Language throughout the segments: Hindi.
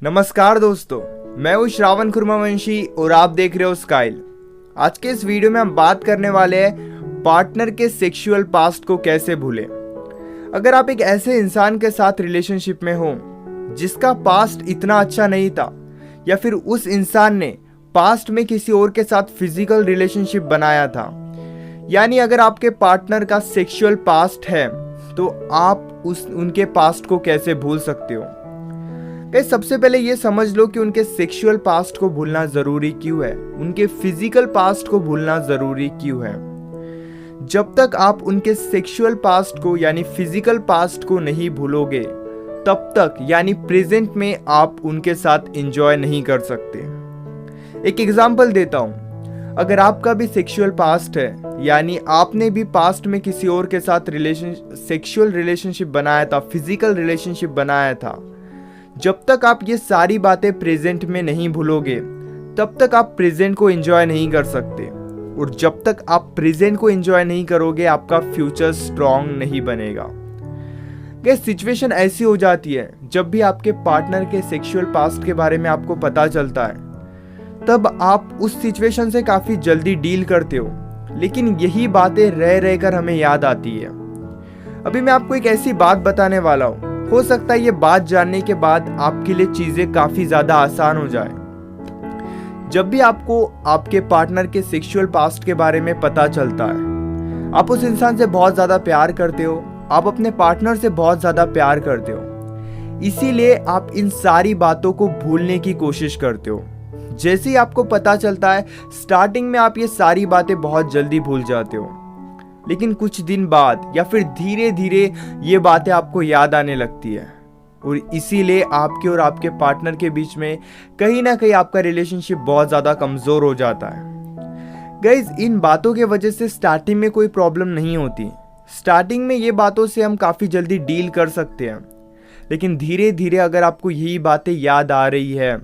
नमस्कार दोस्तों, मैं हूँ श्रावण खुरमावंशी और आप देख रहे हो स्काइल। आज के इस वीडियो में हम बात करने वाले हैं पार्टनर के सेक्सुअल पास्ट को कैसे भूलें। अगर आप एक ऐसे इंसान के साथ रिलेशनशिप में हो जिसका पास्ट इतना अच्छा नहीं था, या फिर उस इंसान ने पास्ट में किसी और के साथ फिजिकल रिलेशनशिप बनाया था, यानी अगर आपके पार्टनर का सेक्सुअल पास्ट है तो आप उनके पास्ट को कैसे भूल सकते हो। सबसे पहले ये समझ लो कि उनके सेक्सुअल पास्ट को भूलना जरूरी क्यों है, उनके फिजिकल पास्ट को भूलना जरूरी क्यों है। जब तक आप उनके सेक्सुअल पास्ट को यानी फिजिकल पास्ट को नहीं भूलोगे, तब तक यानी प्रेजेंट में आप उनके साथ एंजॉय नहीं कर सकते। एक एग्जांपल देता हूं, अगर आपका भी सेक्सुअल पास्ट है, यानी आपने भी पास्ट में किसी और के साथ सेक्सुअल रिलेशनशिप बनाया था, फिजिकल रिलेशनशिप बनाया था, जब तक आप ये सारी बातें प्रेजेंट में नहीं भूलोगे तब तक आप प्रेजेंट को एंजॉय नहीं कर सकते, और जब तक आप प्रेजेंट को एंजॉय नहीं करोगे आपका फ्यूचर स्ट्रांग नहीं बनेगा। गैस सिचुएशन ऐसी हो जाती है, जब भी आपके पार्टनर के सेक्सुअल पास्ट के बारे में आपको पता चलता है तब आप उस सिचुएशन से काफी जल्दी डील करते हो, लेकिन यही बातें रह रहकर हमें याद आती है। अभी मैं आपको एक ऐसी बात बताने वाला हूँ, हो सकता है ये बात जानने के बाद आपके लिए चीजें काफी ज्यादा आसान हो जाए। जब भी आपको आपके पार्टनर के सेक्सुअल पास्ट के बारे में पता चलता है, आप उस इंसान से बहुत ज्यादा प्यार करते हो, आप अपने पार्टनर से बहुत ज्यादा प्यार करते हो, इसीलिए आप इन सारी बातों को भूलने की कोशिश करते हो। जैसे ही आपको पता चलता है, स्टार्टिंग में आप ये सारी बातें बहुत जल्दी भूल जाते हो, लेकिन कुछ दिन बाद या फिर धीरे धीरे ये बातें आपको याद आने लगती है, और इसीलिए आपके और आपके पार्टनर के बीच में कहीं ना कहीं आपका रिलेशनशिप बहुत ज्यादा कमजोर हो जाता है। गाइस, इन बातों के वजह से स्टार्टिंग में कोई प्रॉब्लम नहीं होती। स्टार्टिंग में ये बातों से हम काफी जल्दी डील कर सकते हैं, लेकिन धीरे धीरे अगर आपको यही बातें याद आ रही है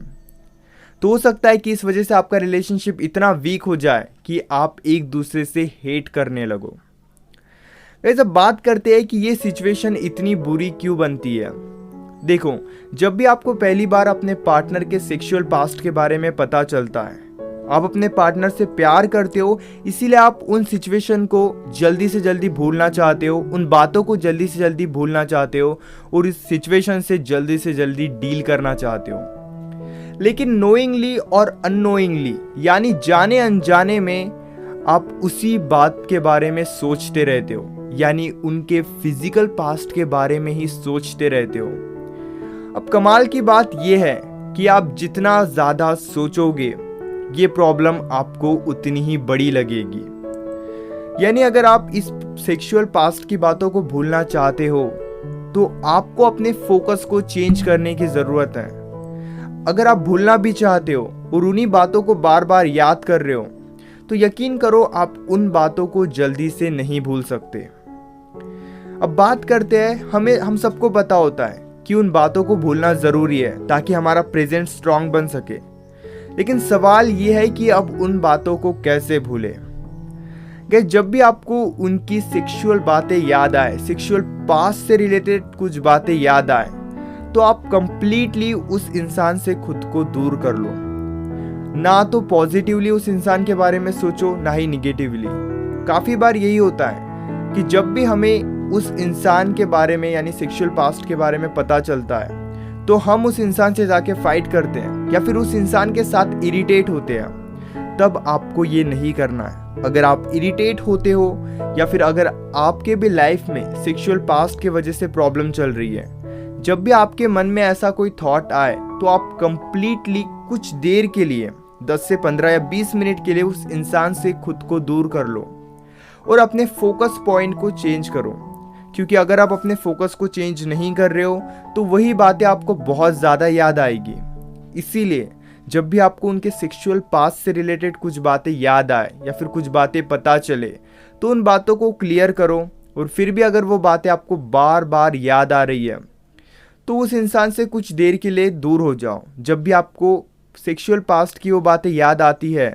तो हो सकता है कि इस वजह से आपका रिलेशनशिप इतना वीक हो जाए कि आप एक दूसरे से हेट करने लगो। जब बात करते हैं कि ये सिचुएशन इतनी बुरी क्यों बनती है, देखो, जब भी आपको पहली बार अपने पार्टनर के सेक्सुअल पास्ट के बारे में पता चलता है, आप अपने पार्टनर से प्यार करते हो, इसीलिए आप उन सिचुएशन को जल्दी से जल्दी भूलना चाहते हो, उन बातों को जल्दी से जल्दी भूलना चाहते हो, और इस सिचुएशन से जल्दी डील करना चाहते हो। लेकिन नोइंगली और अननोइंगली यानी जाने अनजाने में आप उसी बात के बारे में सोचते रहते हो, यानी उनके फिजिकल पास्ट के बारे में ही सोचते रहते हो। अब कमाल की बात यह है कि आप जितना ज्यादा सोचोगे ये प्रॉब्लम आपको उतनी ही बड़ी लगेगी। यानी अगर आप इस सेक्सुअल पास्ट की बातों को भूलना चाहते हो तो आपको अपने फोकस को चेंज करने की जरूरत है। अगर आप भूलना भी चाहते हो और उन्हीं बातों को बार बार याद कर रहे हो तो यकीन करो आप उन बातों को जल्दी से नहीं भूल सकते। अब बात करते हैं, हम सबको पता होता है कि उन बातों को भूलना जरूरी है ताकि हमारा प्रेजेंट स्ट्रांग बन सके, लेकिन सवाल यह है कि अब उन बातों को कैसे भूले। जब भी आपको उनकी सेक्सुअल बातें याद आए, सेक्सुअल पास्ट से रिलेटेड कुछ बातें याद आए, तो आप कंप्लीटली उस इंसान से खुद को दूर कर लो। ना तो पॉजिटिवली उस इंसान के बारे में सोचो, ना ही निगेटिवली। काफी बार यही होता है कि जब भी हमें उस इंसान के बारे में यानी सेक्सुअल पास्ट के बारे में पता चलता है तो हम उस इंसान से जाके फाइट करते हैं या फिर उस इंसान के साथ इरिटेट होते हैं। तब आपको ये नहीं करना है। अगर आप इरिटेट होते हो या फिर अगर आपके भी लाइफ में सेक्सुअल पास्ट के वजह से प्रॉब्लम चल रही है, जब भी आपके मन में ऐसा कोई थॉट आए तो आप कंप्लीटली कुछ देर के लिए 10 से 15 या 20 मिनट के लिए उस इंसान से खुद को दूर कर लो और अपने फोकस पॉइंट को चेंज करो। क्योंकि अगर आप अपने फोकस को चेंज नहीं कर रहे हो तो वही बातें आपको बहुत ज़्यादा याद आएगी। इसीलिए जब भी आपको उनके सेक्सुअल पास्ट से रिलेटेड कुछ बातें याद आए या फिर कुछ बातें पता चले तो उन बातों को क्लियर करो, और फिर भी अगर वो बातें आपको बार बार याद आ रही है तो उस इंसान से कुछ देर के लिए दूर हो जाओ। जब भी आपको सेक्सुअल पास्ट की वो बातें याद आती है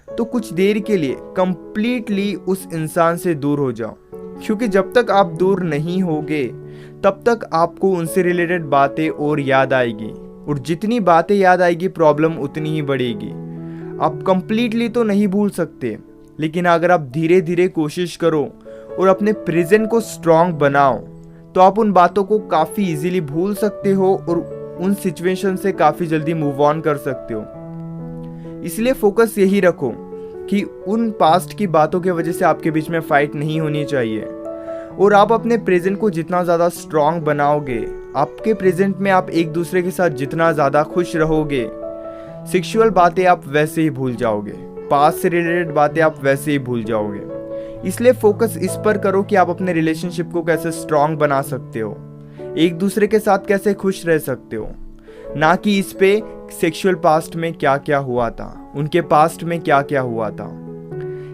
तो कुछ देर के लिए कंप्लीटली उस इंसान से दूर हो जाओ, क्योंकि जब तक आप दूर नहीं होगे तब तक आपको उनसे रिलेटेड बातें और याद आएगी, और जितनी बातें याद आएगी प्रॉब्लम उतनी ही बढ़ेगी। आप कंप्लीटली तो नहीं भूल सकते, लेकिन अगर आप धीरे धीरे कोशिश करो और अपने प्रेजेंट को स्ट्रांग बनाओ तो आप उन बातों को काफ़ी इजीली भूल सकते हो और उन सिचुएशन से काफ़ी जल्दी मूव ऑन कर सकते हो। इसलिए फोकस यही रखो कि उन पास्ट की बातों की वजह से आपके बीच में फाइट नहीं होनी चाहिए, और आप अपने प्रेजेंट को जितना ज़्यादा स्ट्रांग बनाओगे, आपके प्रेजेंट में आप एक दूसरे के साथ जितना ज़्यादा खुश रहोगे, सेक्सुअल बातें आप वैसे ही भूल जाओगे, पास्ट से रिलेटेड बातें आप वैसे ही भूल जाओगे। इसलिए फोकस इस पर करो कि आप अपने रिलेशनशिप को कैसे स्ट्रांग बना सकते हो, एक दूसरे के साथ कैसे खुश रह सकते हो, ना कि इस पे सेक्सुअल पास्ट में क्या क्या हुआ था, उनके पास्ट में क्या क्या हुआ था।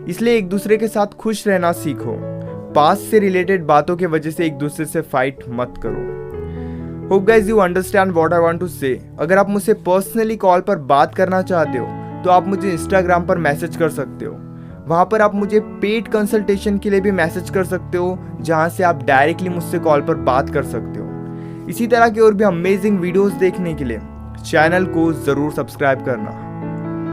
इसलिए एक दूसरे के साथ खुश रहना सीखो, पास्ट से रिलेटेड बातों के वजह से एक दूसरे से फाइट मत करो। Hope guys you understand what I want to say. अगर आप मुझसे पर्सनली कॉल पर बात करना चाहते हो तो आप मुझे इंस्टाग्राम पर मैसेज कर सकते हो। वहाँ पर आप मुझे पेड कंसल्टेशन के लिए भी मैसेज कर सकते हो, जहाँ से आप डायरेक्टली मुझसे कॉल पर बात कर सकते हो। इसी तरह के और भी अमेजिंग वीडियोस देखने के लिए चैनल को ज़रूर सब्सक्राइब करना।